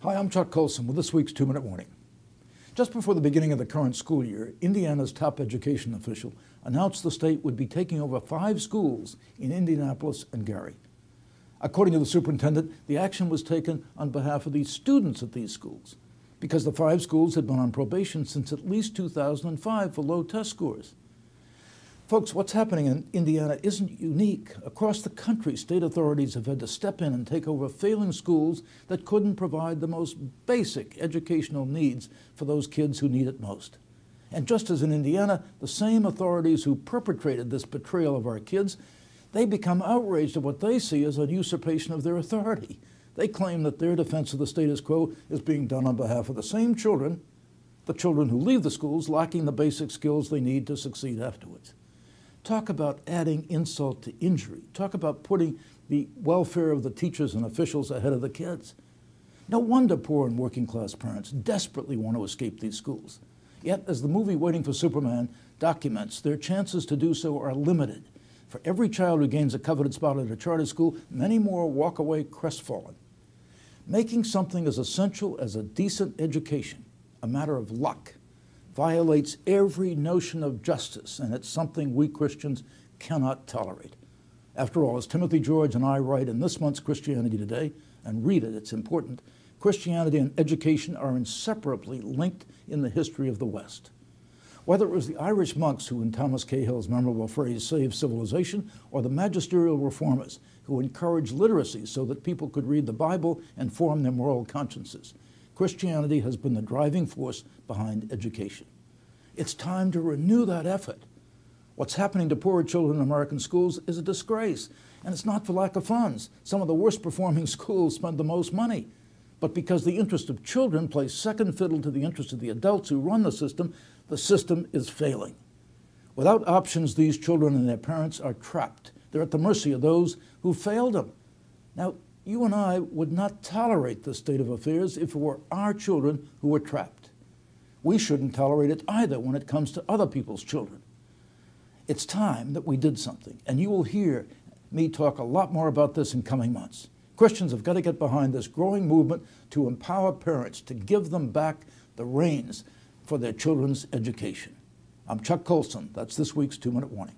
Hi, I'm Chuck Colson with this week's 2-Minute Warning. Just before the beginning of the current school year, Indiana's top education official announced the state would be taking over 5 schools in Indianapolis and Gary. According to the superintendent, the action was taken on behalf of the students at these schools because the 5 schools had been on probation since at least 2005 for low test scores. Folks, what's happening in Indiana isn't unique. Across the country, state authorities have had to step in and take over failing schools that couldn't provide the most basic educational needs for those kids who need it most. And just as in Indiana, the same authorities who perpetrated this betrayal of our kids, they become outraged at what they see as a usurpation of their authority. They claim that their defense of the status quo is being done on behalf of the same children, the children who leave the schools lacking the basic skills they need to succeed afterwards. Talk about adding insult to injury. Talk about putting the welfare of the teachers and officials ahead of the kids. No wonder poor and working class parents desperately want to escape these schools. Yet, as the movie Waiting for Superman documents, their chances to do so are limited. For every child who gains a coveted spot at a charter school, many more walk away crestfallen. Making something as essential as a decent education a matter of luck violates every notion of justice, and it's something we Christians cannot tolerate. After all, as Timothy George and I write in this month's Christianity Today, and read it, it's important, Christianity and education are inseparably linked in the history of the West. Whether it was the Irish monks who, in Thomas Cahill's memorable phrase, saved civilization, or the magisterial reformers who encouraged literacy so that people could read the Bible and form their moral consciences, Christianity has been the driving force behind education. It's time to renew that effort. What's happening to poorer children in American schools is a disgrace, and it's not for lack of funds. Some of the worst performing schools spend the most money. But because the interest of children plays second fiddle to the interest of the adults who run the system is failing. Without options, these children and their parents are trapped. They're at the mercy of those who failed them. Now, you and I would not tolerate this state of affairs if it were our children who were trapped. We shouldn't tolerate it either when it comes to other people's children. It's time that we did something, and you will hear me talk a lot more about this in coming months. Christians have got to get behind this growing movement to empower parents, to give them back the reins for their children's education. I'm Chuck Colson. That's this week's 2-Minute Warning.